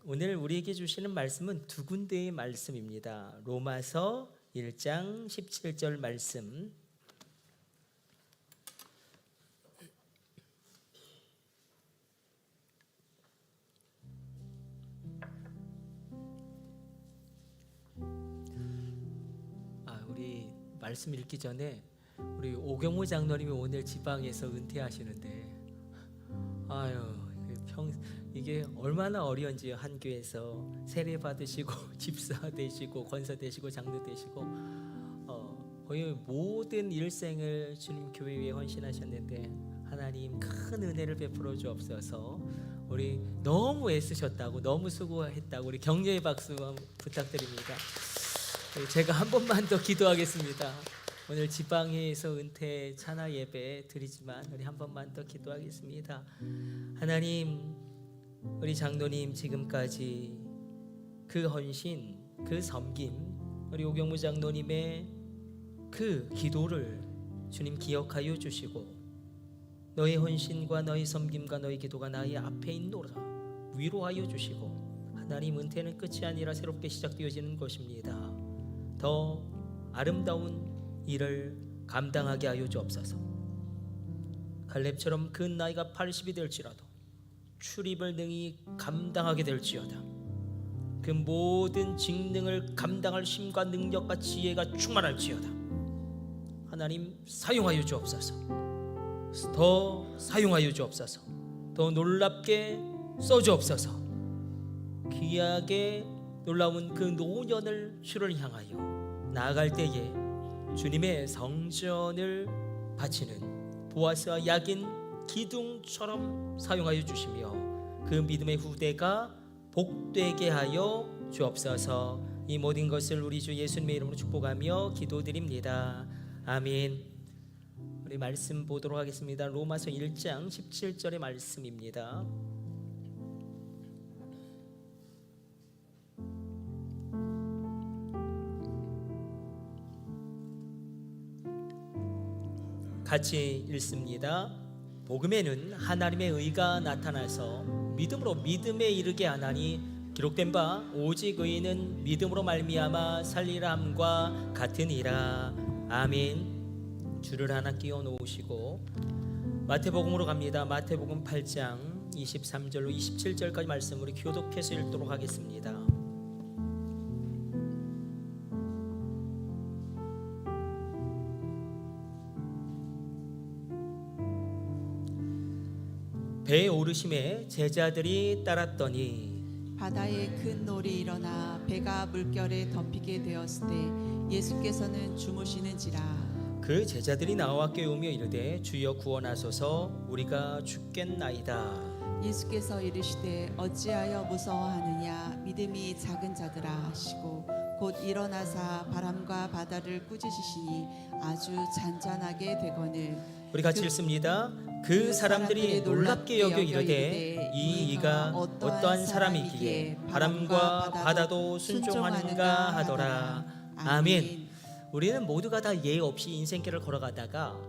오늘 우리에게 주시는 말씀은 두 군데의 말씀입니다. 로마서 1장 17절 말씀, 우리 말씀 읽기 전에 우리 오경무 장로님이 오늘 지방에서 은퇴하시는데 이게 얼마나 어려운지, 한 교회에서 세례 받으시고 집사 되시고 권사 되시고 장로 되시고 거의 모든 일생을 주님 교회 위해 헌신하셨는데 하나님 큰 은혜를 베풀어 주옵소서. 우리 너무 애쓰셨다고, 너무 수고했다고 우리 격려의 박수 부탁드립니다. 제가 한 번만 더 기도하겠습니다. 오늘 지방에서 은퇴 찬화 예배 드리지만 우리 한 번만 더 기도하겠습니다. 하나님, 우리 장로님 지금까지 그 헌신, 그 섬김, 우리 오경무 장로님의 그 기도를 주님 기억하여 주시고, 너의 헌신과 너의 섬김과 너의 기도가 나의 앞에 있노라 위로하여 주시고, 하나님, 은퇴는 끝이 아니라 새롭게 시작되어지는 것입니다. 더 아름다운 일을 감당하게 하여 주옵소서. 갈렙처럼 그 나이가 80이 될지라도 출입을 능히 감당하게 될지어다. 그 모든 직능을 감당할 힘과 능력과 지혜가 충만할지어다. 하나님, 사용하여 주옵소서. 더 사용하여 주옵소서. 더 놀랍게 써주옵소서. 귀하게 놀라운 그 노년을 주를 향하여 나아갈 때에 주님의 성전을 바치는 보아스와 야긴 기둥처럼 사용하여 주시며, 그 믿음의 후대가 복되게 하여 주옵소서. 이 모든 것을 우리 주 예수님의 이름으로 축복하며 기도드립니다. 아멘. 우리 말씀 보도록 하겠습니다. 로마서 1장 17절의 말씀입니다. 같이 읽습니다. 복음에는 하나님의 의가 나타나서 믿음으로 믿음에 이르게 하나니, 기록된 바 오직 의인은 믿음으로 말미암아 살리라 함과 같으니라. 아멘. 줄을 하나 끼워 놓으시고 마태복음으로 갑니다. 마태복음 8장 23절로 27절까지 말씀 우리 교독해서 읽도록 하겠습니다. 배에 오르심에 제자들이 따랐더니 바다에 큰 놀이 일어나 배가 물결에 덮이게 되었을 때 예수께서는 주무시는지라. 그 제자들이 나와 깨우며 이르되 주여 구원하소서, 우리가 죽겠나이다. 예수께서 이르시되 어찌하여 무서워하느냐, 믿음이 작은 자들아 하시고 곧 일어나사 바람과 바다를 꾸짖으시니 아주 잔잔하게 되거늘. 우리 같이 읽습니다. 그 사람들이 놀랍게 여겨 이르되 이가 어떠한 사람이기에 바람과 바다도 순종하는가 하더라. 아멘. 우리는 모두가 다 예의 없이 인생길을 걸어가다가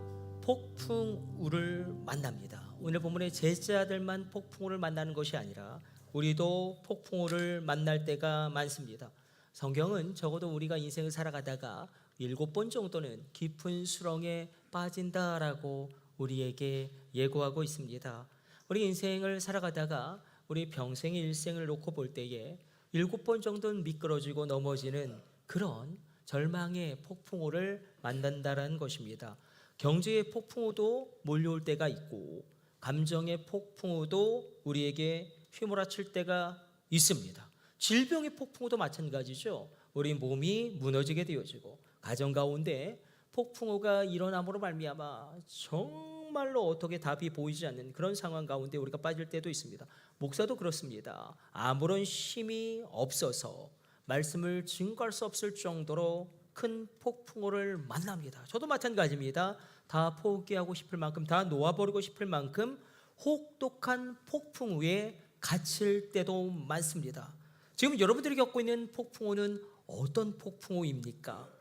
폭풍우를 만납니다. 오늘 본문의 제자들만 폭풍우를 만나는 것이 아니라 우리도 폭풍우를 만날 때가 많습니다. 성경은 적어도 우리가 인생을 살아가다가 7번 정도는 깊은 수렁에 빠진다라고 우리에게 예고하고 있습니다. 우리 인생을 살아가다가 우리 평생의 일생을 놓고 볼 때에 7번 정도는 미끄러지고 넘어지는 그런 절망의 폭풍우를 만난다라는 것입니다. 경제의 폭풍우도 몰려올 때가 있고, 감정의 폭풍우도 우리에게 휘몰아칠 때가 있습니다. 질병의 폭풍우도 마찬가지죠. 우리 몸이 무너지게 되어지고, 가정 가운데 폭풍우가 일어남으로 말미암아 정말로 어떻게 답이 보이지 않는 그런 상황 가운데 우리가 빠질 때도 있습니다. 목사도 그렇습니다. 아무런 힘이 없어서 말씀을 증거할 수 없을 정도로 큰 폭풍우를 만납니다. 저도 마찬가지입니다. 다 포기하고 싶을 만큼, 다 놓아버리고 싶을 만큼 혹독한 폭풍우에 갇힐 때도 많습니다. 지금 여러분들이 겪고 있는 폭풍우는 어떤 폭풍우입니까?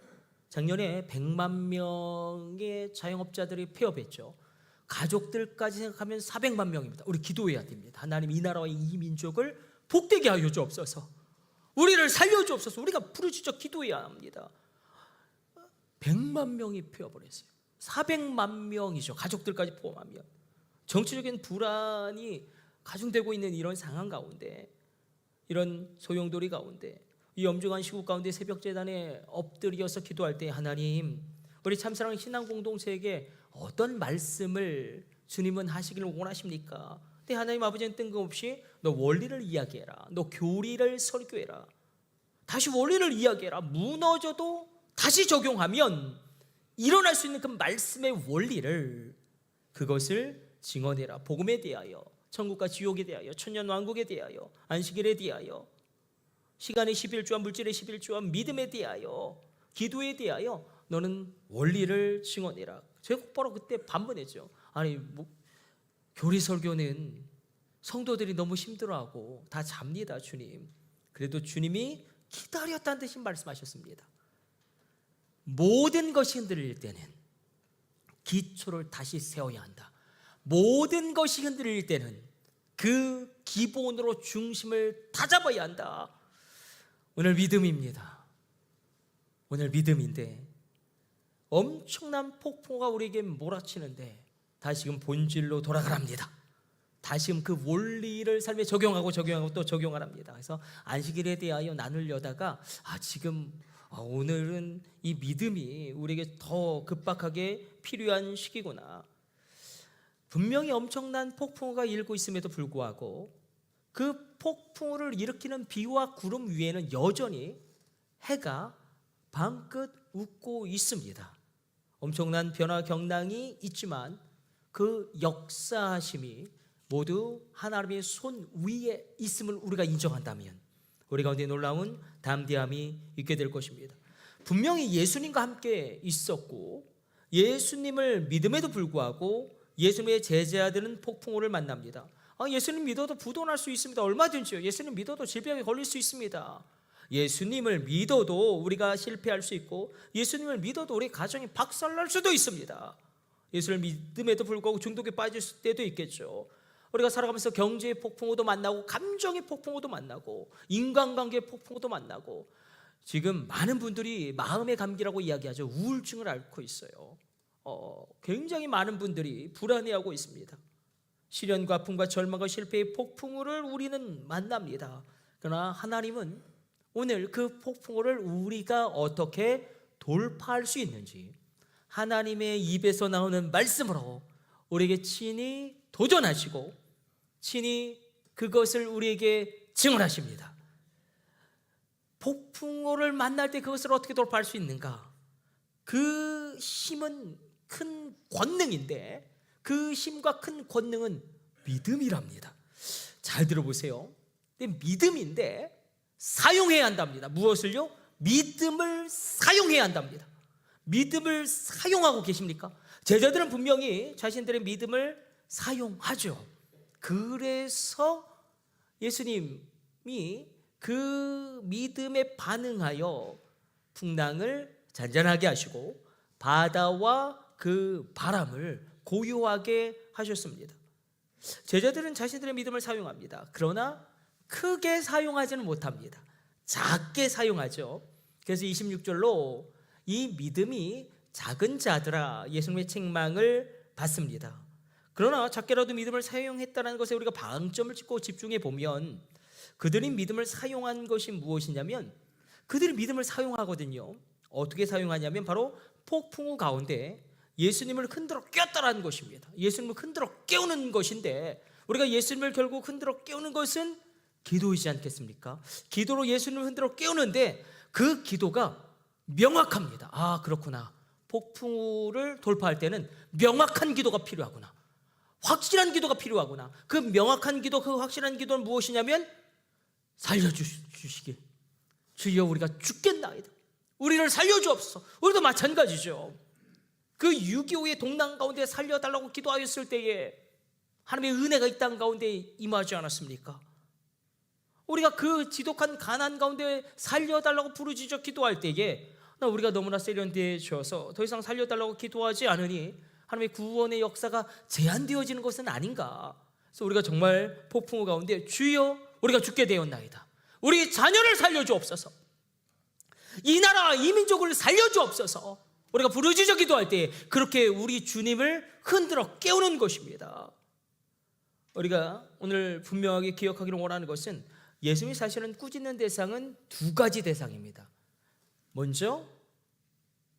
작년에 100만 명의 자영업자들이 폐업했죠. 가족들까지 생각하면 400만 명입니다. 우리 기도해야 됩니다. 하나님, 이 나라와 이 민족을 복되게 하여 주옵소서. 우리를 살려 주옵소서. 우리가 부르짖어 기도해야 합니다. 100만 명이 피어버렸어요. 400만 명이죠. 가족들까지 포함하면. 정치적인 불안이 가중되고 있는 이런 상황 가운데, 이런 소용돌이 가운데, 이 엄중한 시국 가운데 새벽재단에 엎드려서 기도할 때, 하나님, 우리 참사랑 신앙 공동체에게 어떤 말씀을 주님은 하시기를 원하십니까? 근데 하나님 아버지는 뜬금없이 너 원리를 이야기해라, 너 교리를 설교해라, 다시 원리를 이야기해라, 무너져도 다시 적용하면 일어날 수 있는 그 말씀의 원리를, 그것을 증언해라. 복음에 대하여, 천국과 지옥에 대하여, 천년왕국에 대하여, 안식일에 대하여, 시간의 11조와 물질의 11조와 믿음에 대하여, 기도에 대하여 너는 원리를 증언해라. 제가 곧바로 그때 반문했죠. 아니, 교리 설교는 성도들이 너무 힘들어하고 다 잡니다, 주님. 그래도 주님이 기다렸다는 듯이 말씀하셨습니다. 모든 것이 흔들릴 때는 기초를 다시 세워야 한다. 모든 것이 흔들릴 때는 그 기본으로 중심을 다잡아야 한다. 오늘 믿음입니다. 오늘 믿음인데 엄청난 폭포가 우리에게 몰아치는데 다시금 본질로 돌아가랍니다. 다시금 그 원리를 삶에 적용하고 또 적용하랍니다. 그래서 안식일에 대하여 나누려다가 지금 오늘은 이 믿음이 우리에게 더 급박하게 필요한 시기구나. 분명히 엄청난 폭풍우가 일고 있음에도 불구하고 그 폭풍우를 일으키는 비와 구름 위에는 여전히 해가 방긋 웃고 있습니다. 엄청난 변화 경랑이 있지만 그 역사하심이 모두 하나님의 손 위에 있음을 우리가 인정한다면 우리 가운데 놀라운 담대함이 있게 될 것입니다. 분명히 예수님과 함께 있었고 예수님을 믿음에도 불구하고 예수님의 제자들은 폭풍우를 만납니다. 예수님 믿어도 부도날 수 있습니다. 얼마든지요. 예수님 믿어도 질병에 걸릴 수 있습니다. 예수님을 믿어도 우리가 실패할 수 있고 예수님을 믿어도 우리 가정이 박살날 수도 있습니다. 예수를 믿음에도 불구하고 중독에 빠질 때도 있겠죠. 우리가 살아가면서 경제의 폭풍우도 만나고 감정의 폭풍우도 만나고 인간관계의 폭풍우도 만나고 지금 많은 분들이 마음의 감기라고 이야기하죠. 우울증을 앓고 있어요. 굉장히 많은 분들이 불안해하고 있습니다. 시련과 아픔과 절망과 실패의 폭풍우를 우리는 만납니다. 그러나 하나님은 오늘 그 폭풍우를 우리가 어떻게 돌파할 수 있는지 하나님의 입에서 나오는 말씀으로 우리에게 친히 도전하시고 친히 그것을 우리에게 증언하십니다. 폭풍우를 만날 때 그것을 어떻게 돌파할 수 있는가? 그 힘은 큰 권능인데 그 힘과 큰 권능은 믿음이랍니다. 잘 들어보세요. 믿음인데 사용해야 한답니다. 무엇을요? 믿음을 사용해야 한답니다. 믿음을 사용하고 계십니까? 제자들은 분명히 자신들의 믿음을 사용하죠. 그래서 예수님이 그 믿음에 반응하여 풍랑을 잔잔하게 하시고 바다와 그 바람을 고요하게 하셨습니다. 제자들은 자신들의 믿음을 사용합니다. 그러나 크게 사용하지는 못합니다. 작게 사용하죠. 그래서 26절로 이 믿음이 작은 자들아 예수님의 책망을 받습니다. 그러나 작게라도 믿음을 사용했다는 것에 우리가 방점을 찍고 집중해 보면 그들이 믿음을 사용한 것이 무엇이냐면 그들이 믿음을 사용하거든요. 어떻게 사용하냐면 바로 폭풍우 가운데 예수님을 흔들어 깨웠다라는 것입니다. 예수님을 흔들어 깨우는 것인데 우리가 예수님을 결국 흔들어 깨우는 것은 기도이지 않겠습니까? 기도로 예수님을 흔들어 깨우는데 그 기도가 명확합니다. 그렇구나. 폭풍우를 돌파할 때는 명확한 기도가 필요하구나. 확실한 기도가 필요하구나. 그 명확한 기도, 그 확실한 기도는 무엇이냐면 살려주시길 주여 우리가 죽겠나이다. 우리를 살려주옵소서. 우리도 마찬가지죠. 그 6.25의 동남 가운데 살려달라고 기도하였을 때에 하나님의 은혜가 이 땅 가운데 임하지 않았습니까? 우리가 그 지독한 가난 가운데 살려달라고 부르짖어 기도할 때에 우리가 너무나 세련되어져서 더 이상 살려달라고 기도하지 않으니 하나님의 구원의 역사가 제한되어지는 것은 아닌가. 그래서 우리가 정말 폭풍우 가운데 주여 우리가 죽게 되었나이다. 우리 자녀를 살려주옵소서. 이 나라 이 민족을 살려주옵소서. 우리가 부르짖어 기도할 때 그렇게 우리 주님을 흔들어 깨우는 것입니다. 우리가 오늘 분명하게 기억하기를 원하는 것은 예수님이 사실은 꾸짖는 대상은 두 가지 대상입니다. 먼저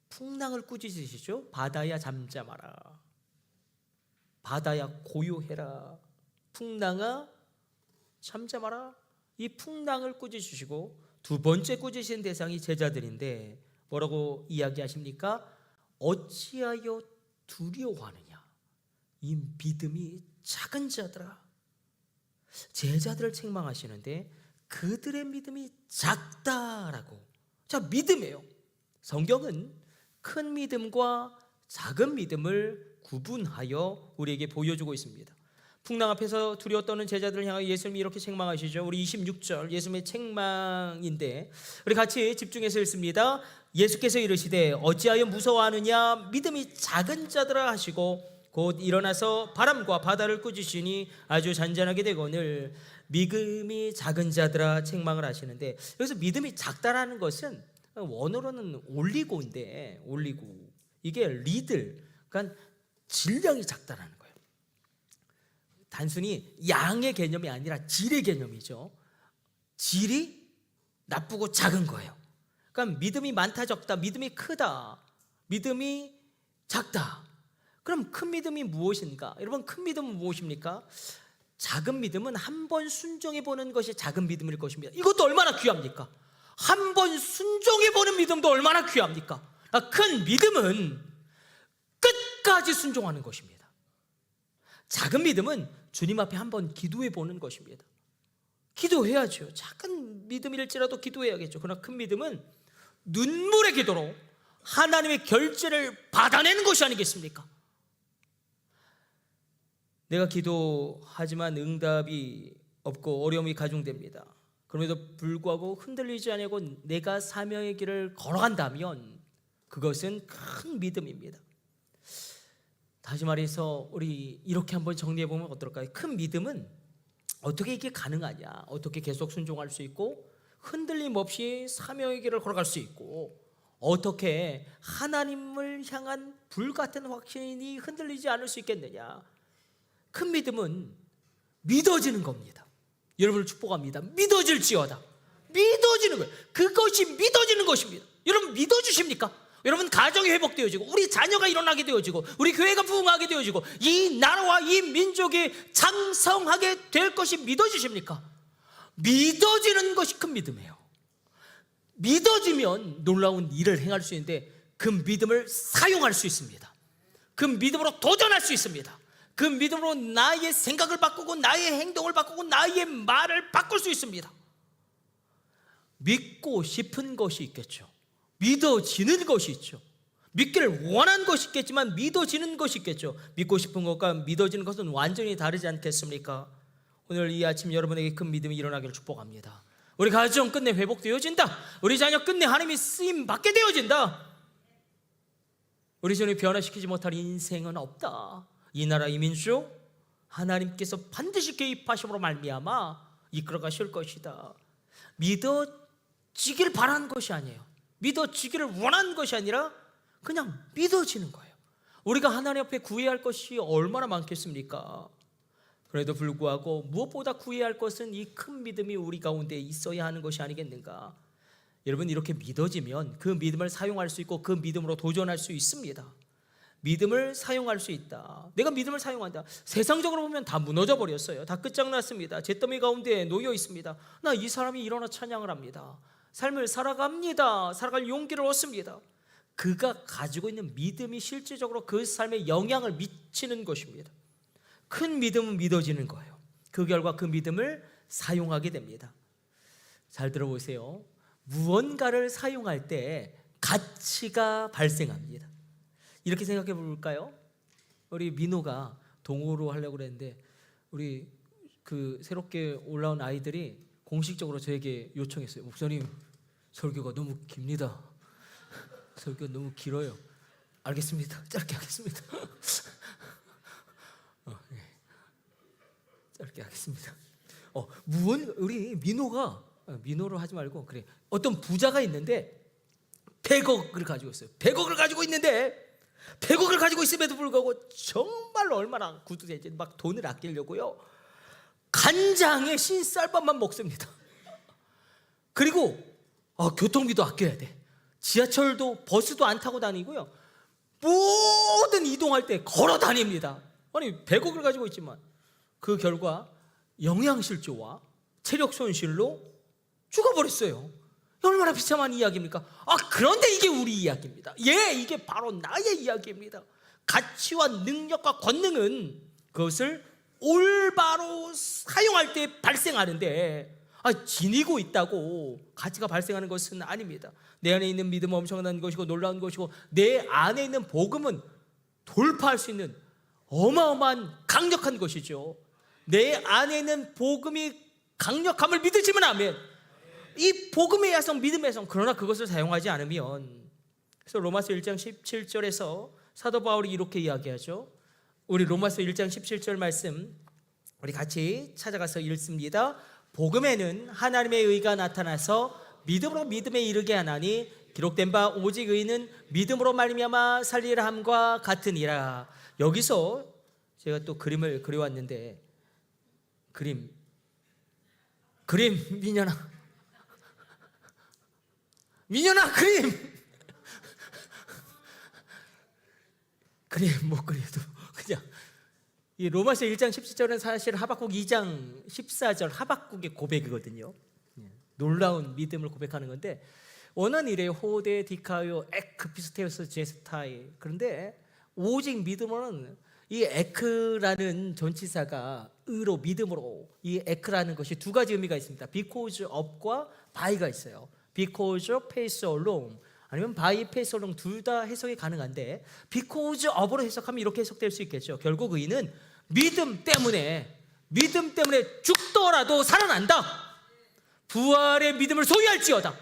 풍랑을 꾸짖으시죠. 바다야 잠잠하라, 바다야 고요해라, 풍랑아 잠잠하라. 이 풍랑을 꾸짖으시고 두 번째 꾸짖으신 대상이 제자들인데 뭐라고 이야기하십니까? 어찌하여 두려워하느냐, 이 믿음이 작은 자들아. 제자들을 책망하시는데 그들의 믿음이 작다라고. 자, 믿음이에요. 성경은 큰 믿음과 작은 믿음을 구분하여 우리에게 보여주고 있습니다. 풍랑 앞에서 두려워 떠는 제자들을 향하여 예수님이 이렇게 책망하시죠. 우리 26절 예수님의 책망인데 우리 같이 집중해서 읽습니다. 예수께서 이르시되 어찌하여 무서워하느냐, 믿음이 작은 자들아 하시고 곧 일어나서 바람과 바다를 꾸짖으시니 아주 잔잔하게 되거늘. 믿음이 작은 자들아 책망을 하시는데 여기서 믿음이 작다라는 것은 원어로는 올리고인데, 올리고 이게 리들, 그러니까 질량이 작다라는 거예요. 단순히 양의 개념이 아니라 질의 개념이죠. 질이 나쁘고 작은 거예요. 그러니까 믿음이 많다 적다, 믿음이 크다, 믿음이 작다. 그럼 큰 믿음이 무엇인가? 여러분, 큰 믿음은 무엇입니까? 작은 믿음은 한 번 순종해 보는 것이 작은 믿음일 것입니다. 이것도 얼마나 귀합니까? 한 번 순종해 보는 믿음도 얼마나 귀합니까? 큰 믿음은 끝까지 순종하는 것입니다. 작은 믿음은 주님 앞에 한번 기도해 보는 것입니다. 기도해야죠. 작은 믿음일지라도 기도해야겠죠. 그러나 큰 믿음은 눈물의 기도로 하나님의 결제를 받아내는 것이 아니겠습니까? 내가 기도하지만 응답이 없고 어려움이 가중됩니다. 그럼에도 불구하고 흔들리지 않고 내가 사명의 길을 걸어간다면 그것은 큰 믿음입니다. 다시 말해서 우리 이렇게 한번 정리해 보면 어떨까요? 큰 믿음은 어떻게 이게 가능하냐, 어떻게 계속 순종할 수 있고 흔들림 없이 사명의 길을 걸어갈 수 있고 어떻게 하나님을 향한 불같은 확신이 흔들리지 않을 수 있겠느냐. 큰 믿음은 믿어지는 겁니다. 여러분을 축복합니다. 믿어질지어다. 믿어지는 거예요. 그것이 믿어지는 것입니다. 여러분 믿어주십니까? 여러분 가정이 회복되어지고 우리 자녀가 일어나게 되어지고 우리 교회가 부흥하게 되어지고 이 나라와 이 민족이 장성하게 될 것이 믿어지십니까? 믿어지는 것이 큰 믿음이에요. 믿어지면 놀라운 일을 행할 수 있는데 그 믿음을 사용할 수 있습니다. 그 믿음으로 도전할 수 있습니다. 그 믿음으로 나의 생각을 바꾸고 나의 행동을 바꾸고 나의 말을 바꿀 수 있습니다. 믿고 싶은 것이 있겠죠. 믿어지는 것이 있죠. 믿기를 원하는 것이 있겠지만 믿어지는 것이 있겠죠. 믿고 싶은 것과 믿어지는 것은 완전히 다르지 않겠습니까? 오늘 이 아침 여러분에게 큰 믿음이 일어나기를 축복합니다. 우리 가정 끝내 회복되어진다. 우리 자녀 끝내 하나님이 쓰임 받게 되어진다. 우리 자녀를 변화시키지 못할 인생은 없다. 이 나라 이 민족 하나님께서 반드시 개입하심으로 말미암아 이끌어 가실 것이다. 믿어지길 바라는 것이 아니에요. 믿어지기를 원하는 것이 아니라 그냥 믿어지는 거예요. 우리가 하나님 앞에 구해야 할 것이 얼마나 많겠습니까? 그래도 불구하고 무엇보다 구해야 할 것은 이 큰 믿음이 우리 가운데 있어야 하는 것이 아니겠는가? 여러분, 이렇게 믿어지면 그 믿음을 사용할 수 있고 그 믿음으로 도전할 수 있습니다. 믿음을 사용할 수 있다. 내가 믿음을 사용한다. 세상적으로 보면 다 무너져 버렸어요. 다 끝장났습니다. 잿더미 가운데 놓여 있습니다. 나 이 사람이 일어나 찬양을 합니다. 삶을 살아갑니다. 살아갈 용기를 얻습니다. 그가 가지고 있는 믿음이 실질적으로 그 삶에 영향을 미치는 것입니다. 큰 믿음은 믿어지는 거예요. 그 결과 그 믿음을 사용하게 됩니다. 잘 들어보세요. 무언가를 사용할 때 가치가 발생합니다. 이렇게 생각해 볼까요? 우리 민호가 동호로 하려고 그랬는데 우리 그 새롭게 올라온 아이들이 공식적으로 저에게 요청했어요. 목사님, 설교가 너무 깁니다. 설교가 너무 길어요. 알겠습니다. 짧게 하겠습니다. 짧게 하겠습니다. 우리 민호로 하지 말고 그래. 어떤 부자가 있는데 100억을 가지고 있어요. 100억을 가지고 있는데 100억을 가지고 있음에도 불구하고 정말로 얼마나 구두대지 막 돈을 아끼려고요. 간장에 신쌀밥만 먹습니다. 그리고 교통비도 아껴야 돼. 지하철도 버스도 안 타고 다니고요. 모든 이동할 때 걸어 다닙니다. 아니 100억을 가지고 있지만 그 결과 영양실조와 체력 손실로 죽어버렸어요. 얼마나 비참한 이야기입니까? 그런데 이게 우리 이야기입니다. 이게 바로 나의 이야기입니다. 가치와 능력과 권능은 그것을 올바로 사용할 때 발생하는데 지니고 있다고 가치가 발생하는 것은 아닙니다. 내 안에 있는 믿음은 엄청난 것이고 놀라운 것이고 내 안에 있는 복음은 돌파할 수 있는 어마어마한 강력한 것이죠. 내 안에 있는 복음이 강력함을 믿으시면 아멘. 이 복음의 야성, 믿음의 야성, 그러나 그것을 사용하지 않으면, 그래서 로마서 1장 17절에서 사도 바울이 이렇게 이야기하죠. 우리 로마서 1장 17절 말씀 우리 같이 찾아가서 읽습니다. 복음에는 하나님의 의가 나타나서 믿음으로 믿음에 이르게 하나니 기록된 바 오직 의는 믿음으로 말미암아 살리라 함과 같으니라. 여기서 제가 또 그림을 그려왔는데 그림 민현아 그림 못 그려도 그냥 이 로마서 1장 17절은 사실 하박국 2장 14절 하박국의 고백이거든요. 놀라운 믿음을 고백하는 건데 원한 이래 호데 디카요 에크피스테우스 제스타이. 그런데 오직 믿음으로는 이 에크라는 전치사가 의로 믿음으로, 이 에크라는 것이 두 가지 의미가 있습니다. because of과 by가 있어요. because of faith alone 아니면 by faith alone 둘 다 해석이 가능한데 because of으로 해석하면 이렇게 해석될 수 있겠죠. 결국 의는 믿음 때문에 죽더라도 살아난다. 부활의 믿음을 소유할지어다.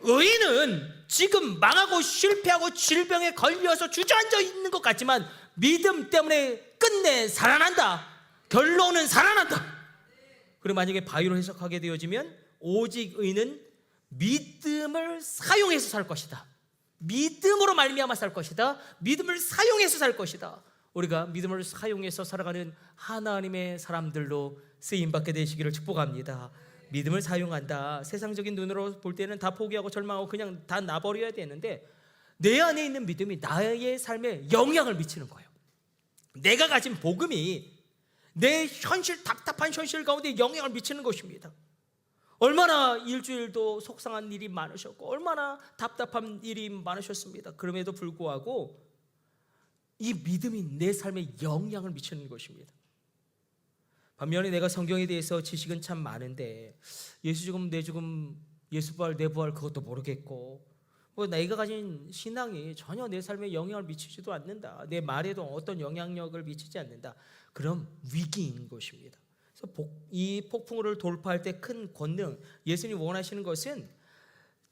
의인은 지금 망하고 실패하고 질병에 걸려서 주저앉아 있는 것 같지만 믿음 때문에 끝내 살아난다. 결론은 살아난다. 그리고 만약에 바위로 해석하게 되어지면 오직 의인은 믿음을 사용해서 살 것이다. 믿음으로 말미암아 살 것이다. 믿음을 사용해서 살 것이다. 우리가 믿음을 사용해서 살아가는 하나님의 사람들로 쓰임받게 되시기를 축복합니다. 믿음을 사용한다. 세상적인 눈으로 볼 때는 다 포기하고 절망하고 그냥 다 놔버려야 되는데 내 안에 있는 믿음이 나의 삶에 영향을 미치는 거예요. 내가 가진 복음이 내 답답한 현실 가운데 영향을 미치는 것입니다. 얼마나 일주일도 속상한 일이 많으셨고 얼마나 답답한 일이 많으셨습니다. 그럼에도 불구하고 이 믿음이 내 삶에 영향을 미치는 것입니다. 반면에 내가 성경에 대해서 지식은 참 많은데 예수 죽음 내 죽음 예수 부활 내 부활 그것도 모르겠고 내가 가진 신앙이 전혀 내 삶에 영향을 미치지도 않는다. 내 말에도 어떤 영향력을 미치지 않는다. 그럼 위기인 것입니다. 그래서 이 폭풍우를 돌파할 때 큰 권능, 예수님이 원하시는 것은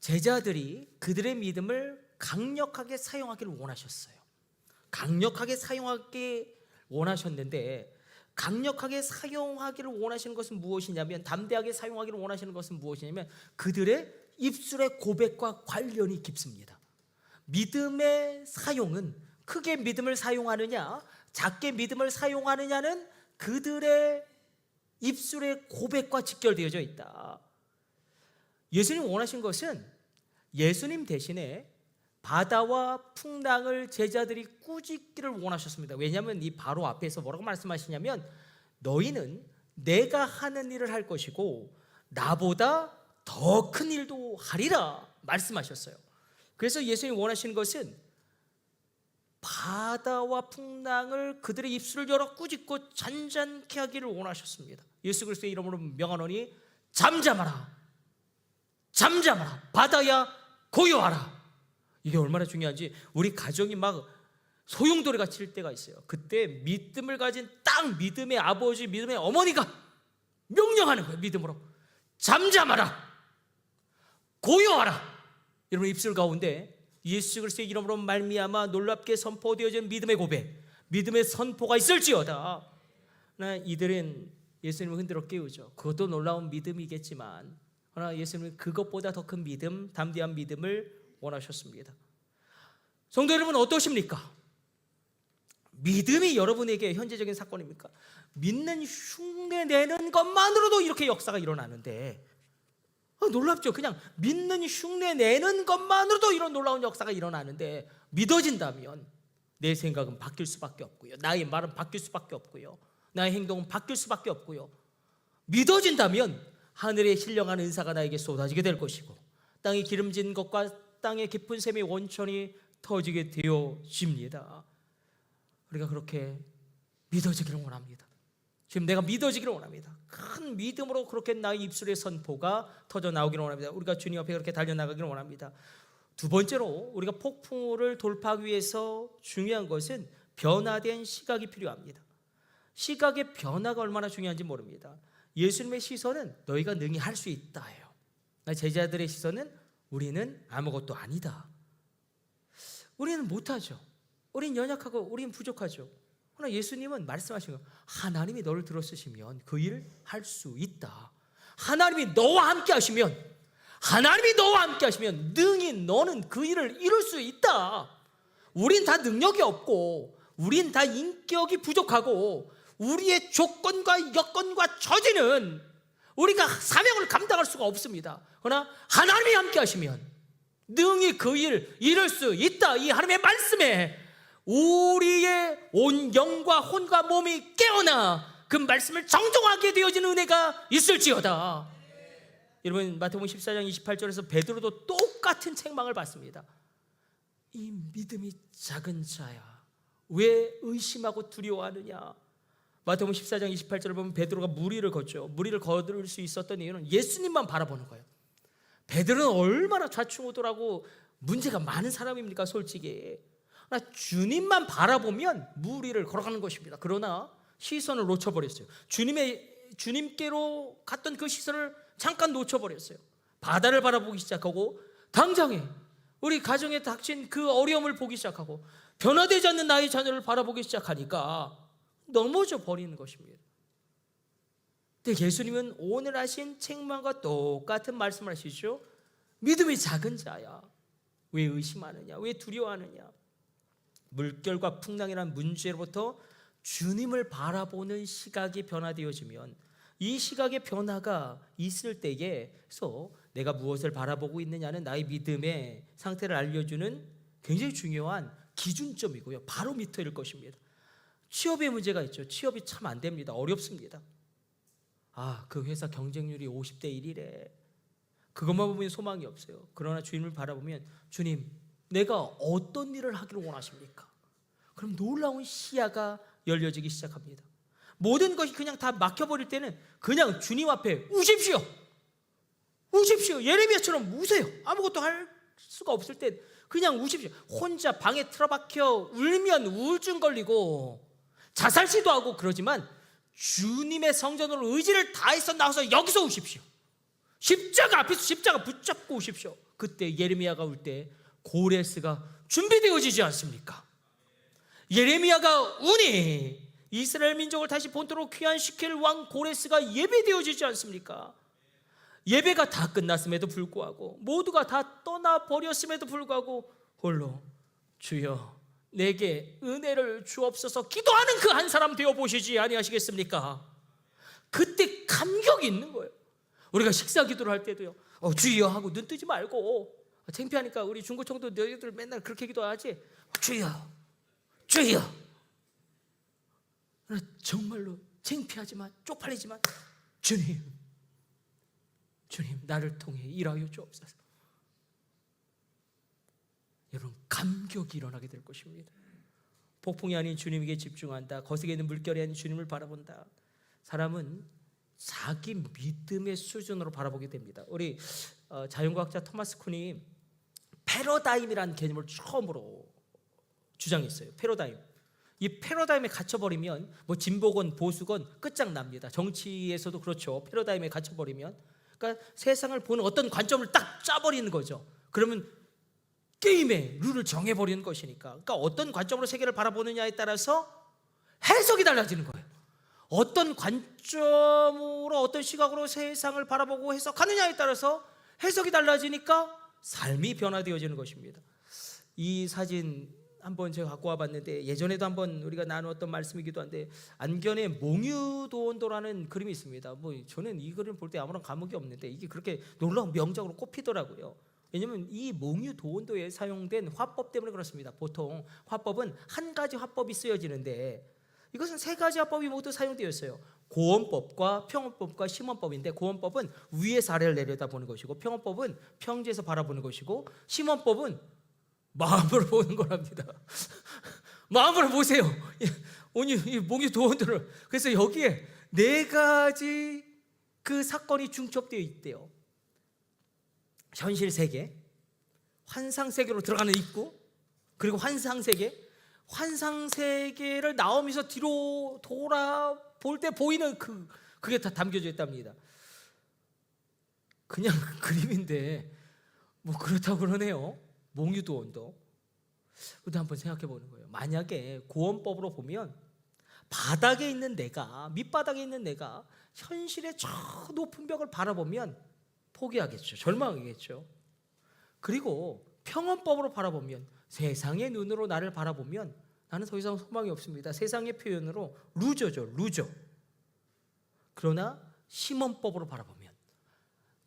제자들이 그들의 믿음을 강력하게 사용하기를 원하셨어요. 강력하게 사용하기 원하셨는데 강력하게 사용하기를 원하시는 것은 무엇이냐면 담대하게 사용하기를 원하시는 것은 무엇이냐면 그들의 입술의 고백과 관련이 깊습니다. 믿음의 사용은 크게 믿음을 사용하느냐 작게 믿음을 사용하느냐는 그들의 입술의 고백과 직결되어져 있다. 예수님 원하신 것은 예수님 대신에 바다와 풍랑을 제자들이 꾸짖기를 원하셨습니다. 왜냐하면 이 바로 앞에서 뭐라고 말씀하시냐면 너희는 내가 하는 일을 할 것이고 나보다 더 큰 일도 하리라 말씀하셨어요. 그래서 예수님이 원하시는 것은 바다와 풍랑을 그들의 입술을 열어 꾸짖고 잔잔케 하기를 원하셨습니다. 예수 그리스도의 이름으로 명하노니 잠잠하라 바다야 고요하라. 이게 얼마나 중요한지 우리 가정이 막 소용돌이가 칠 때가 있어요. 그때 믿음을 가진 딱 믿음의 아버지 믿음의 어머니가 명령하는 거예요. 믿음으로 잠잠하라 고요하라. 여러분 입술 가운데 예수 그리스도의 이름으로 말미암아 놀랍게 선포되어진 믿음의 고백 믿음의 선포가 있을지어다. 이들은 예수님을 흔들어 깨우죠. 그것도 놀라운 믿음이겠지만 그러나 예수님은 그것보다 더 큰 믿음, 담대한 믿음을 원하셨습니다. 성도 여러분 어떠십니까? 믿음이 여러분에게 현재적인 사건입니까? 믿는 흉내 내는 것만으로도 이렇게 역사가 일어나는데 놀랍죠. 그냥 믿는 흉내 내는 것만으로도 이런 놀라운 역사가 일어나는데 믿어진다면 내 생각은 바뀔 수밖에 없고요, 나의 말은 바뀔 수밖에 없고요, 나의 행동은 바뀔 수밖에 없고요, 믿어진다면 하늘의 신령한 은사가 나에게 쏟아지게 될 것이고 땅이 기름진 것과 땅의 깊은 샘의 원천이 터지게 되어집니다. 우리가 그렇게 믿어지기를 원합니다. 지금 내가 믿어지기를 원합니다. 큰 믿음으로 그렇게 나의 입술의 선포가 터져 나오기를 원합니다. 우리가 주님 앞에 그렇게 달려나가기를 원합니다. 두 번째로 우리가 폭풍을 돌파하기 위해서 중요한 것은 변화된 시각이 필요합니다. 시각의 변화가 얼마나 중요한지 모릅니다. 예수님의 시선은 너희가 능히 할 수 있다예요. 제자들의 시선은 우리는 아무것도 아니다. 우리는 못하죠. 우린 연약하고 우린 부족하죠. 그러나 예수님은 말씀하신 거, 하나님이 너를 들어쓰시면 그 일을 할 수 있다. 하나님이 너와 함께 하시면, 하나님이 너와 함께 하시면 능히 너는 그 일을 이룰 수 있다. 우린 다 능력이 없고 우린 다 인격이 부족하고 우리의 조건과 여건과 처지는 우리가 사명을 감당할 수가 없습니다. 그러나 하나님이 함께 하시면 능히 그 일을 이룰 수 있다. 이 하나님의 말씀에 우리의 온 영과 혼과 몸이 깨어나 그 말씀을 정정하게 되어지는 은혜가 있을지어다. 여러분 마태복음 14장 28절에서 베드로도 똑같은 책망을 받습니다. 이 믿음이 작은 자야, 왜 의심하고 두려워하느냐. 마태복음 14장 28절을 보면 베드로가 무리를 걷죠. 무리를 거둘 수 있었던 이유는 예수님만 바라보는 거예요. 베드로는 얼마나 좌충우돌하고 문제가 많은 사람입니까, 솔직히. 그러나 주님만 바라보면 무리를 걸어가는 것입니다. 그러나 시선을 놓쳐버렸어요. 주님께로 갔던 그 시선을 잠깐 놓쳐버렸어요. 바다를 바라보기 시작하고 당장에 우리 가정에 닥친 그 어려움을 보기 시작하고 변화되지 않는 나의 자녀를 바라보기 시작하니까 넘어져 버리는 것입니다. 근데 예수님은 오늘 하신 책망과 똑같은 말씀을 하시죠. 믿음이 작은 자야, 왜 의심하느냐, 왜 두려워하느냐. 물결과 풍랑이라는 문제로부터 주님을 바라보는 시각이 변화되어지면 이 시각의 변화가 있을 때에서 내가 무엇을 바라보고 있느냐는 나의 믿음의 상태를 알려주는 굉장히 중요한 기준점이고요, 바로미터일 것입니다. 취업에 문제가 있죠. 취업이 참 안 됩니다. 어렵습니다. 그 회사 경쟁률이 50대 1이래. 그것만 보면 소망이 없어요. 그러나 주님을 바라보면 주님, 내가 어떤 일을 하기를 원하십니까? 그럼 놀라운 시야가 열려지기 시작합니다. 모든 것이 그냥 다 막혀버릴 때는 그냥 주님 앞에 우십시오. 우십시오. 예레미야처럼 우세요. 아무것도 할 수가 없을 때 그냥 우십시오. 혼자 방에 틀어박혀 울면 우울증 걸리고 자살 시도하고 그러지만 주님의 성전으로 의지를 다해서 나와서 여기서 우십시오. 십자가 앞에서 십자가 붙잡고 우십시오. 그때 예레미야가 울 때 고레스가 준비되어지지 않습니까? 예레미야가 우니 이스라엘 민족을 다시 본토로 귀환시킬 왕 고레스가 예배되어지지 않습니까? 예배가 다 끝났음에도 불구하고 모두가 다 떠나버렸음에도 불구하고 홀로 주여 내게 은혜를 주옵소서 기도하는 그 한 사람 되어보시지 아니하시겠습니까? 그때 감격이 있는 거예요. 우리가 식사 기도를 할 때도요, 주여 하고 눈 뜨지 말고, 창피하니까 우리 중고청도 너희들 맨날 그렇게 기도하지, 주여 주여. 정말로 창피하지만 쪽팔리지만 주님 나를 통해 일하여 주옵소서. 여러분 감격이 일어나게 될 것입니다. 폭풍이 아닌 주님에게 집중한다. 거세게 있는 물결이 아닌 주님을 바라본다. 사람은 자기 믿음의 수준으로 바라보게 됩니다. 우리 자연과학자 토마스 쿤이 패러다임이라는 개념을 처음으로 주장했어요. 패러다임. 이 패러다임에 갇혀버리면 뭐 진보건 보수건 끝장납니다. 정치에서도 그렇죠. 패러다임에 갇혀버리면, 그러니까 세상을 보는 어떤 관점을 딱 짜버리는 거죠. 그러면 게임의 룰을 정해버리는 것이니까. 그러니까 어떤 관점으로 세계를 바라보느냐에 따라서 해석이 달라지는 거예요. 어떤 관점으로 어떤 시각으로 세상을 바라보고 해석하느냐에 따라서 해석이 달라지니까 삶이 변화되어지는 것입니다. 이 사진 한번 제가 갖고 와봤는데 예전에도 한번 우리가 나누었던 말씀이기도 한데 안견에 몽유도원도라는 그림이 있습니다. 뭐 저는 이 그림 볼 때 아무런 감흥이 없는데 이게 그렇게 놀라운 명작으로 꼽히더라고요. 왜냐하면 이 몽유도원도에 사용된 화법 때문에 그렇습니다. 보통 화법은 한 가지 화법이 쓰여지는데 이것은 세 가지 화법이 모두 사용되어 있어요. 고원법과 평원법과 심원법인데 고원법은 위에서 아래를 내려다보는 것이고 평원법은 평지에서 바라보는 것이고 심원법은 마음으로 보는 거랍니다. 마음으로 보세요. 오늘 이 몽유도원도를 그래서 여기에 네 가지 그 사건이 중첩되어 있대요. 현실 세계, 환상 세계로 들어가는 입구, 그리고 환상 세계, 환상 세계를 나오면서 뒤로 돌아볼 때 보이는 그게 다 담겨져 있답니다. 그냥 그림인데 뭐 그렇다고 그러네요. 몽유도원도. 근데 한번 생각해 보는 거예요. 만약에 고원법으로 보면 바닥에 있는 내가, 밑바닥에 있는 내가 현실의 저 높은 벽을 바라보면 포기하겠죠. 절망하겠죠. 그리고 평원법으로 바라보면, 세상의 눈으로 나를 바라보면 나는 더 이상 소망이 없습니다. 세상의 표현으로 루저죠. 루저. 그러나 심원법으로 바라보면,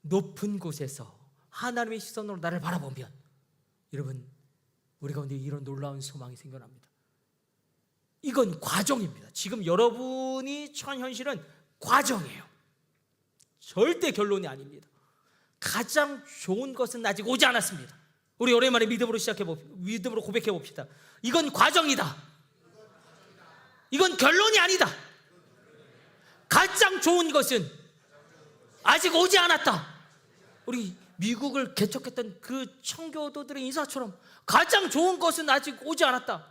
높은 곳에서 하나님의 시선으로 나를 바라보면, 여러분 우리 가운데 이런 놀라운 소망이 생겨납니다. 이건 과정입니다. 지금 여러분이 처한 현실은 과정이에요. 절대 결론이 아닙니다. 가장 좋은 것은 아직 오지 않았습니다. 우리 오랜만에 믿음으로 고백해 봅시다. 이건 과정이다. 이건 결론이 아니다. 가장 좋은 것은 아직 오지 않았다. 우리 미국을 개척했던 그 청교도들의 인사처럼 가장 좋은 것은 아직 오지 않았다.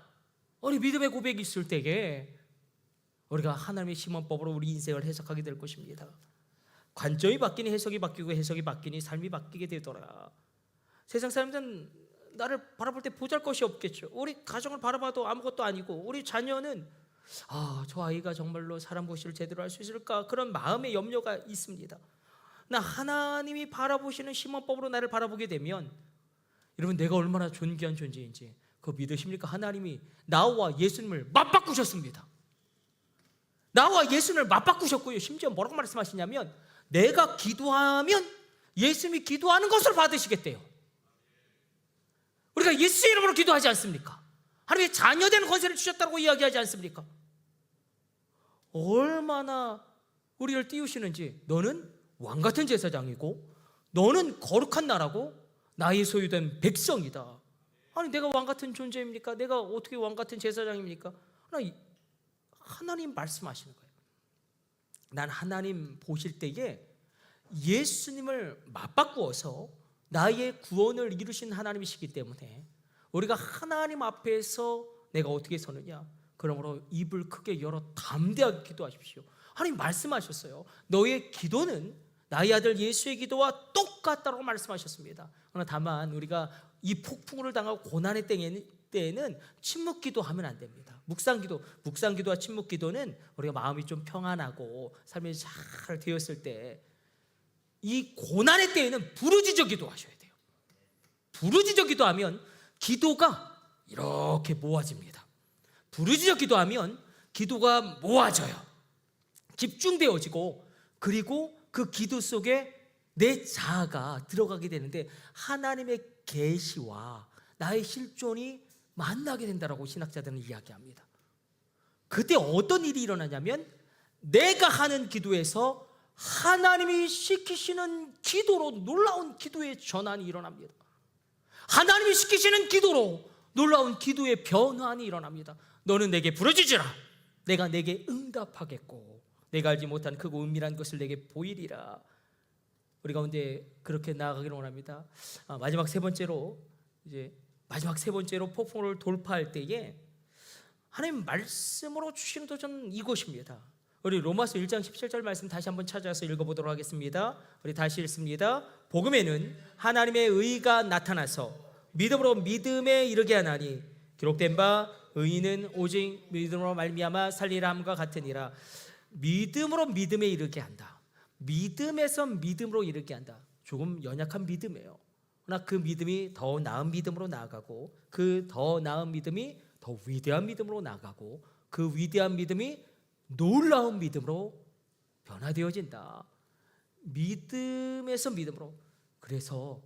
우리 믿음의 고백이 있을 때에 우리가 하나님의 심원법으로 우리 인생을 해석하게 될 것입니다. 관점이 바뀌니 해석이 바뀌고 해석이 바뀌니 삶이 바뀌게 되더라. 세상 사람들은 나를 바라볼 때 보잘것이 없겠죠. 우리 가정을 바라봐도 아무것도 아니고, 우리 자녀는 저 아이가 정말로 사람 보시를 제대로 할 수 있을까, 그런 마음의 염려가 있습니다. 나 하나님이 바라보시는 심원법으로 나를 바라보게 되면, 여러분 내가 얼마나 존귀한 존재인지 그거 믿으십니까? 하나님이 나와 예수님을 맞바꾸셨습니다. 나와 예수님을 맞바꾸셨고요. 심지어 뭐라고 말씀하시냐면, 내가 기도하면 예수님이 기도하는 것을 받으시겠대요. 우리가 예수의 이름으로 기도하지 않습니까? 하나님의 자녀되는 권세를 주셨다고 이야기하지 않습니까? 얼마나 우리를 띄우시는지. 너는 왕같은 제사장이고 너는 거룩한 나라고 나의 소유된 백성이다. 아니 내가 왕같은 존재입니까? 내가 어떻게 왕같은 제사장입니까? 하나님 말씀하시는 거예요. 난 하나님 보실 때에 예수님을 맞바꾸어서 나의 구원을 이루신 하나님이시기 때문에 우리가 하나님 앞에서 내가 어떻게 서느냐, 그러므로 입을 크게 열어 담대하게 기도하십시오. 하나님 말씀하셨어요. 너의 기도는 나의 아들 예수의 기도와 똑같다고 말씀하셨습니다. 그러나 다만 우리가 이 폭풍을 당하고 고난의 때에는 침묵기도하면 안 됩니다. 묵상기도와 침묵기도는 우리가 마음이 좀 평안하고 삶이 잘 되었을 때, 이 고난의 때에는 부르짖어 기도하셔야 돼요. 부르짖어 기도하면 기도가 이렇게 모아집니다. 부르짖어 기도하면 기도가 모아져요. 집중되어지고, 그리고 그 기도 속에 내 자아가 들어가게 되는데 하나님의 계시와 나의 실존이 만나게 된다라고 신학자들은 이야기합니다. 그때 어떤 일이 일어나냐면, 내가 하는 기도에서 하나님이 시키시는 기도로 놀라운 기도의 전환이 일어납니다. 하나님이 시키시는 기도로 놀라운 기도의 변환이 일어납니다. 너는 내게 부르짖으라. 내가 내게 응답하겠고 내가 알지 못한 크고 은밀한 것을 내게 보이리라. 우리 가운데 그렇게 나아가기를 원합니다. 마지막 세 번째로 폭풍을 돌파할 때에 하나님 말씀으로 주시는 도전은 이것입니다. 우리 로마서 1장 17절 말씀 다시 한번 찾아서 읽어보도록 하겠습니다. 우리 다시 읽습니다. 복음에는 하나님의 의가 나타나서 믿음으로 믿음에 이르게 하나니 기록된 바 의인은 오직 믿음으로 말미암아 살리라 함과 같으니라. 믿음으로 믿음에 이르게 한다. 믿음에서 믿음으로 이르게 한다. 조금 연약한 믿음이에요. 그러나 그 믿음이 더 나은 믿음으로 나아가고, 그 더 나은 믿음이 더 위대한 믿음으로 나아가고, 그 위대한 믿음이 놀라운 믿음으로 변화되어진다. 믿음에서 믿음으로. 그래서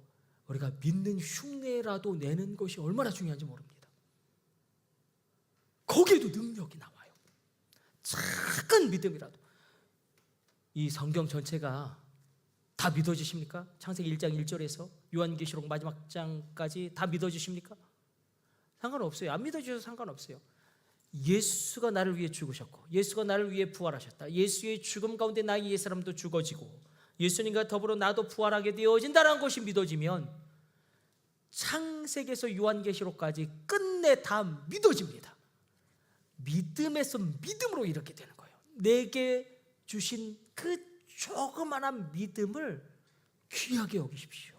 우리가 믿는 흉내라도 내는 것이 얼마나 중요한지 모릅니다. 거기에도 능력이 나와요. 작은 믿음이라도. 이 성경 전체가 다 믿어지십니까? 창세기 1장 1절에서 요한계시록 마지막 장까지 다 믿어지십니까? 상관없어요. 안 믿어주셔도 상관없어요. 예수가 나를 위해 죽으셨고, 예수가 나를 위해 부활하셨다. 예수의 죽음 가운데 나의 옛사람도 죽어지고, 예수님과 더불어 나도 부활하게 되어진다는 것이 믿어지면 창세기에서 요한계시록까지 끝내 다 믿어집니다. 믿음에서 믿음으로 이렇게 되는 거예요. 내게 주신 그 조그마한 믿음을 귀하게 여기십시오.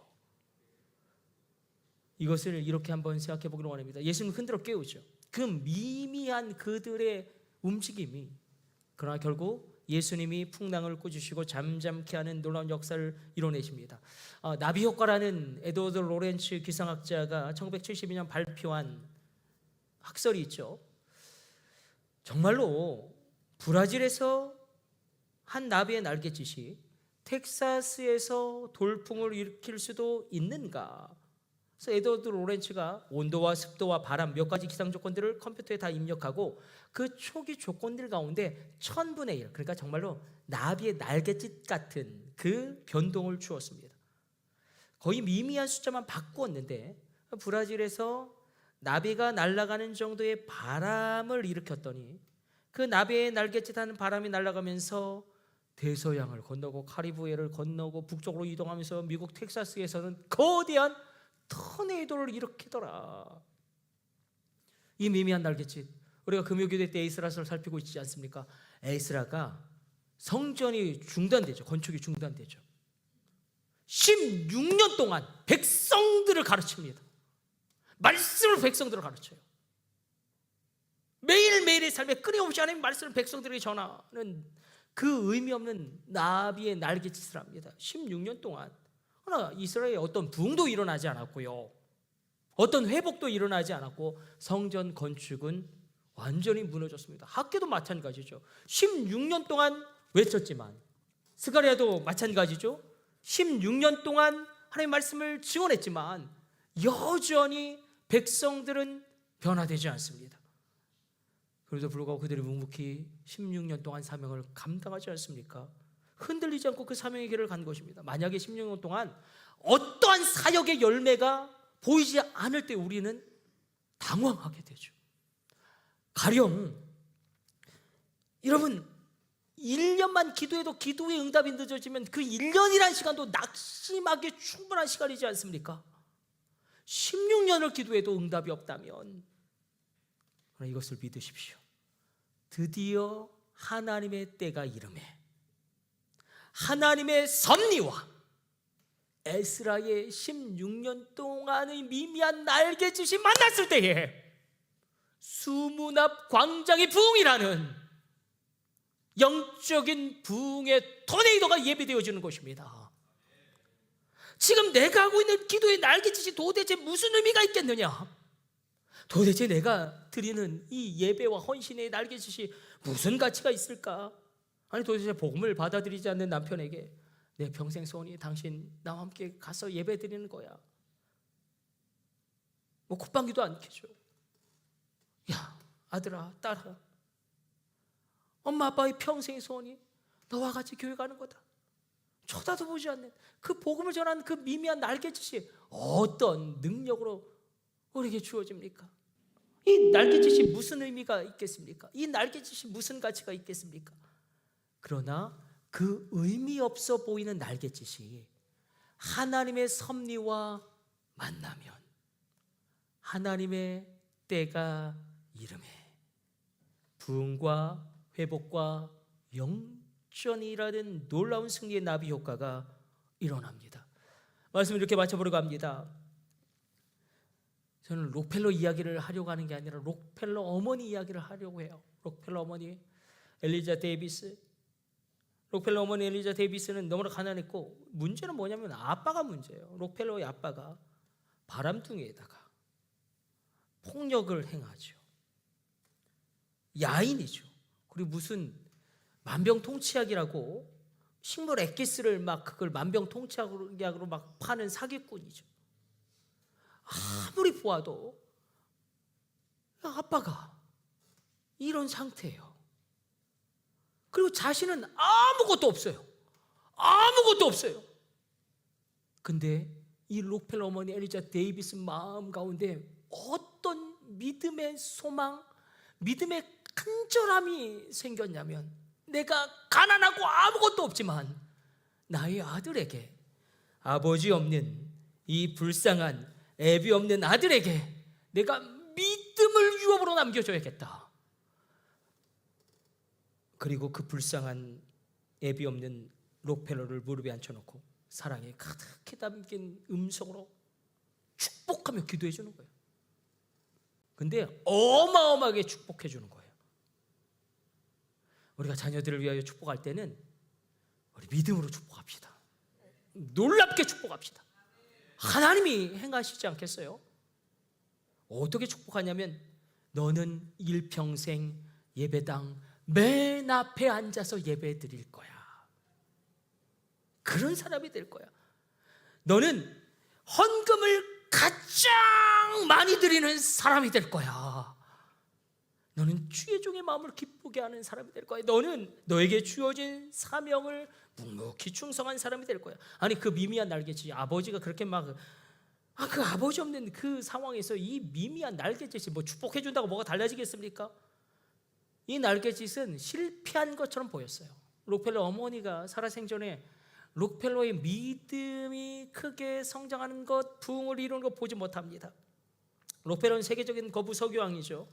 이것을 이렇게 한번 생각해 보기를 원합니다. 예수님 흔들어 깨우죠. 그 미미한 그들의 움직임이, 그러나 결국 예수님이 풍랑을 꾸짖으시고 잠잠케 하는 놀라운 역사를 이뤄내십니다. 나비 효과라는 에드워드 로렌츠 기상학자가 1972년 발표한 학설이 있죠. 정말로 브라질에서 한 나비의 날갯짓이 텍사스에서 돌풍을 일으킬 수도 있는가? 그래서 에드워드 로렌츠가 온도와 습도와 바람 몇 가지 기상 조건들을 컴퓨터에 다 입력하고 그 초기 조건들 가운데 1000분의 1, 그러니까 정말로 나비의 날갯짓 같은 그 변동을 주었습니다. 거의 미미한 숫자만 바꾸었는데 브라질에서 나비가 날아가는 정도의 바람을 일으켰더니 그 나비의 날갯짓하는 바람이 날아가면서 대서양을 건너고 카리브해를 건너고 북쪽으로 이동하면서 미국 텍사스에서는 거대한 토네이도를 일으키더라. 이 미미한 날갯짓, 우리가 금요기도 때 에스라서를 살피고 있지 않습니까? 에스라가 성전이 중단되죠. 건축이 중단되죠. 16년 동안 백성들을 가르칩니다. 말씀을 백성들을 가르쳐요. 매일매일의 삶에 끊임없이 하나님의 말씀을 백성들에게 전하는 그 의미 없는 나비의 날갯짓을 합니다. 16년 동안. 그러나 이스라엘에 어떤 부흥도 일어나지 않았고요, 어떤 회복도 일어나지 않았고, 성전 건축은 완전히 무너졌습니다. 학교도 마찬가지죠. 16년 동안 외쳤지만, 스가랴도 마찬가지죠. 16년 동안 하나님의 말씀을 증언했지만 여전히 백성들은 변화되지 않습니다. 그래도 불구하고 그들이 묵묵히 16년 동안 사명을 감당하지 않습니까? 흔들리지 않고 그 사명의 길을 간 것입니다. 만약에 16년 동안 어떠한 사역의 열매가 보이지 않을 때 우리는 당황하게 되죠. 가령 여러분, 1년만 기도해도 기도의 응답이 늦어지면 그 1년이라는 시간도 낙심하기에 충분한 시간이지 않습니까? 16년을 기도해도 응답이 없다면 이것을 믿으십시오. 드디어 하나님의 때가 이르매 하나님의 섭리와 에스라의 16년 동안의 미미한 날갯짓이 만났을 때에 수문 앞 광장의 부흥이라는 영적인 부흥의 토네이도가 예비되어지는 것입니다. 지금 내가 하고 있는 기도의 날갯짓이 도대체 무슨 의미가 있겠느냐? 도대체 내가 드리는 이 예배와 헌신의 날갯짓이 무슨 가치가 있을까? 아니, 도대체 복음을 받아들이지 않는 남편에게 내 평생 소원이 당신 나와 함께 가서 예배 드리는 거야. 뭐 콧방귀도 안 켜줘. 야, 아들아, 딸아, 엄마 아빠의 평생의 소원이 너와 같이 교회 가는 거다. 쳐다도 보지 않는 그 복음을 전하는 그 미미한 날갯짓이 어떤 능력으로 우리에게 주어집니까? 이 날갯짓이 무슨 의미가 있겠습니까? 이 날갯짓이 무슨 가치가 있겠습니까? 그러나 그 의미 없어 보이는 날갯짓이 하나님의 섭리와 만나면 하나님의 때가 이르매 부흥과 회복과 영전이라는 놀라운 승리의 나비 효과가 일어납니다. 말씀을 이렇게 마쳐보려고 합니다. 저는 록펠러 이야기를 하려고 하는 게 아니라 록펠러 어머니 이야기를 하려고 해요. 록펠러 어머니 엘리자 데이비스, 록펠러 어머니 엘리자 데이비스는 너무나 가난했고 문제는 뭐냐면 아빠가 문제예요. 록펠러의 아빠가 바람둥이에다가 폭력을 행하죠. 야인이죠. 그리고 무슨 만병통치약이라고 식물 엑기스를 막 그걸 만병통치약으로 막 파는 사기꾼이죠. 아무리 보아도 아빠가 이런 상태예요. 그리고 자신은 아무것도 없어요. 아무것도 없어요. 근데 이 록펠러 어머니 엘리자 데이비스 마음 가운데 어떤 믿음의 소망, 믿음의 간절함이 생겼냐면, 내가 가난하고 아무것도 없지만 나의 아들에게, 아버지 없는 이 불쌍한 애비 없는 아들에게 내가 믿음을 유업으로 남겨줘야겠다. 그리고 그 불쌍한 애비 없는 록펠러를 무릎에 앉혀놓고 사랑에 가득히 담긴 음성으로 축복하며 기도해 주는 거예요. 근데 어마어마하게 축복해 주는 거예요. 우리가 자녀들을 위하여 축복할 때는 우리 믿음으로 축복합시다. 놀랍게 축복합시다. 하나님이 행하시지 않겠어요? 어떻게 축복하냐면, 너는 일평생 예배당 맨 앞에 앉아서 예배 드릴 거야. 그런 사람이 될 거야. 너는 헌금을 가장 많이 드리는 사람이 될 거야. 너는 주의 종의 마음을 기쁘게 하는 사람이 될 거야. 너는 너에게 주어진 사명을 묵묵히 충성한 사람이 될 거야. 아니, 그 미미한 날갯짓이, 아버지가 그렇게 막 그 아버지 없는 그 상황에서 이 미미한 날갯짓이 뭐 축복해 준다고 뭐가 달라지겠습니까? 이 날갯짓은 실패한 것처럼 보였어요. 록펠러 어머니가 살아생전에 록펠러의 믿음이 크게 성장하는 것, 부흥을 이루는 것 보지 못합니다. 록펠러는 세계적인 거부 석유왕이죠.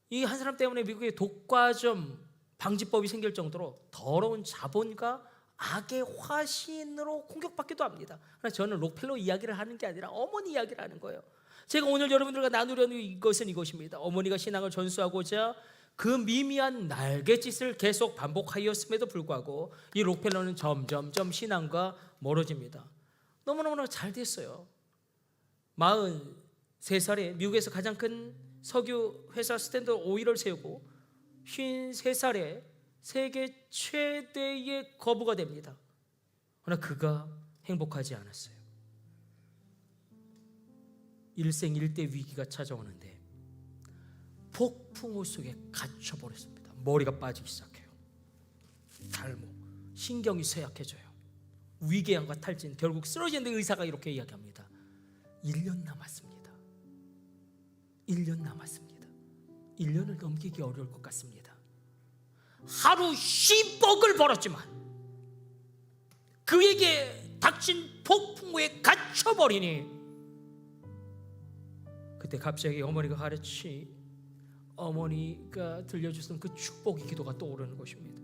이 한 사람 때문에 미국의 독과점 방지법이 생길 정도로 더러운 자본과 악의 화신으로 공격받기도 합니다. 그러나 저는 록펠러 이야기를 하는 게 아니라 어머니 이야기를 하는 거예요. 제가 오늘 여러분들과 나누려는 이것은 이것입니다. 어머니가 신앙을 전수하고자 그 미미한 날갯짓을 계속 반복하였음에도 불구하고 이 록펠러는 점점점 신앙과 멀어집니다. 너무너무 잘 됐어요. 43살에 미국에서 가장 큰 석유 회사 스탠더드 오일을 세우고 53살에 세계 최대의 거부가 됩니다. 그러나 그가 행복하지 않았어요. 일생일대 위기가 찾아오는데 폭풍우 속에 갇혀버렸습니다. 머리가 빠지기 시작해요. 탈모, 신경이 쇠약해져요. 위궤양과 탈진, 결국 쓰러지는데 의사가 이렇게 이야기합니다. 1년 남았습니다. 1년 남았습니다. 1년을 넘기기 어려울 것 같습니다. 하루 10억을 벌었지만 그에게 닥친 폭풍우에 갇혀버리니, 그때 갑자기 어머니가 가르치 어머니가 들려주던 그 축복의 기도가 떠오르는 것입니다.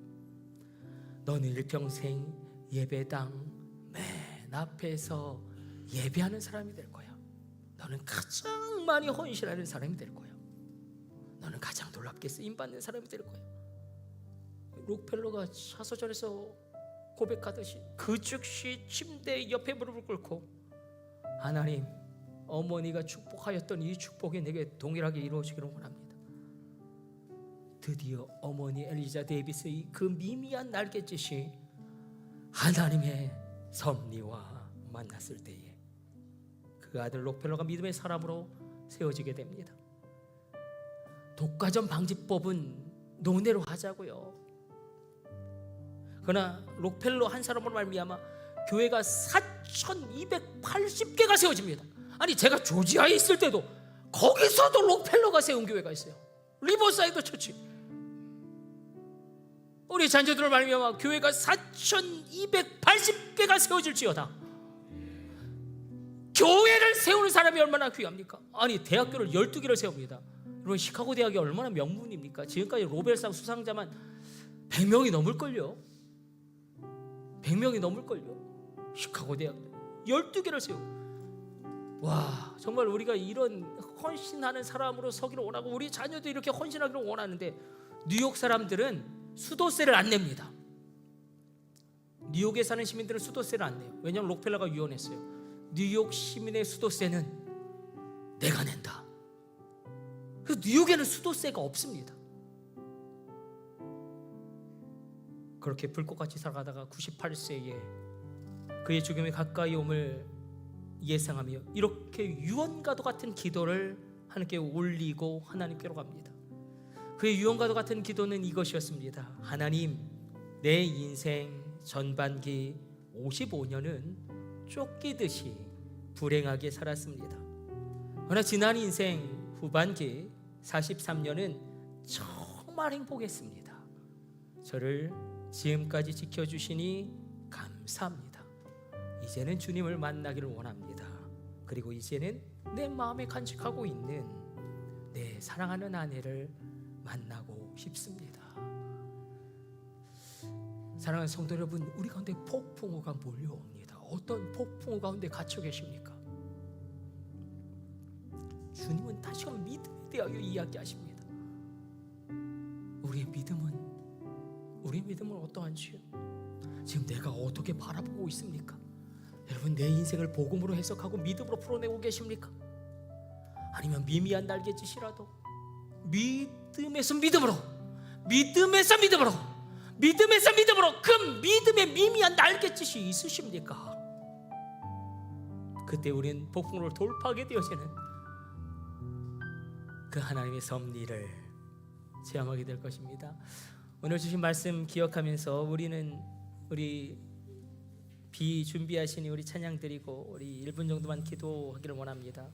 너는 일평생 예배당 맨 앞에서 예배하는 사람이 될 거야. 너는 가장 많이 헌신하는 사람이 될 거야. 너는 가장 놀랍게 쓰임받는 사람이 될 거야. 록펠러가 사서전에서 고백하듯이 그 즉시 침대 옆에 무릎을 꿇고, 하나님, 어머니가 축복하였던 이 축복이 내게 동일하게 이루어지기를 원합니다. 드디어 어머니 엘리자 데이비스의 그 미미한 날갯짓이 하나님의 섭리와 만났을 때에 그 아들 록펠러가 믿음의 사람으로 세워지게 됩니다. 독과점 방지법은 논외로 하자고요. 그러나 록펠러 한 사람으로 말미암아 교회가 4,280개가 세워집니다. 아니, 제가 조지아에 있을 때도 거기서도 록펠러가 세운 교회가 있어요. 리버사이드 처치. 우리 자녀들을 말미암아 교회가 4,280개가 세워질지어다. 교회를 세우는 사람이 얼마나 귀합니까? 아니, 대학교를 12개를 세웁니다. 여러분, 시카고 대학이 얼마나 명문입니까? 지금까지 로벨상 수상자만 100명이 넘을걸요. 100명이 넘을걸요. 시카고 대학 12개를 세우고. 와, 정말 우리가 이런 헌신하는 사람으로 서기를 원하고 우리 자녀도 이렇게 헌신하기를 원하는데, 뉴욕 사람들은 수도세를 안 냅니다. 뉴욕에 사는 시민들은 수도세를 안 내요. 왜냐하면 록펠러가 유언했어요. 뉴욕 시민의 수도세는 내가 낸다. 그래서 뉴욕에는 수도세가 없습니다. 그렇게 불꽃같이 살아가다가 98세에 그의 죽음이 가까이 옴을 예상하며 이렇게 유언과도 같은 기도를 하나님께 올리고 하나님께로 갑니다. 그의 유언과도 같은 기도는 이것이었습니다. 하나님, 내 인생 전반기 55년은 쫓기듯이 불행하게 살았습니다. 그러나 지난 인생 후반기 43년은 정말 행복했습니다. 저를 지금까지 지켜주시니 감사합니다. 이제는 주님을 만나기를 원합니다. 그리고 이제는 내 마음에 간직하고 있는 내 사랑하는 아내를 만나고 싶습니다. 사랑하는 성도 여러분, 우리 가운데 폭풍우가 몰려옵니다. 어떤 폭풍우 가운데 갇혀 계십니까? 주님은 다시금 믿음에 대하여 이야기하십니다. 우리의 믿음은 어떠한지요? 지금 내가 어떻게 바라보고 있습니까? 여러분, 내 인생을 복음으로 해석하고 믿음으로 풀어내고 계십니까? 아니면 미미한 날갯짓이라도 믿음에서 믿음으로 그 믿음의 미미한 날갯짓이 있으십니까? 그때 우리는 폭풍우를 돌파하게 되어지는 그 하나님의 섭리를 체험하게 될 것입니다. 오늘 주신 말씀 기억하면서 우리는 우리 준비하시니 우리 찬양 드리고 우리 1분 정도만 기도하기를 원합니다.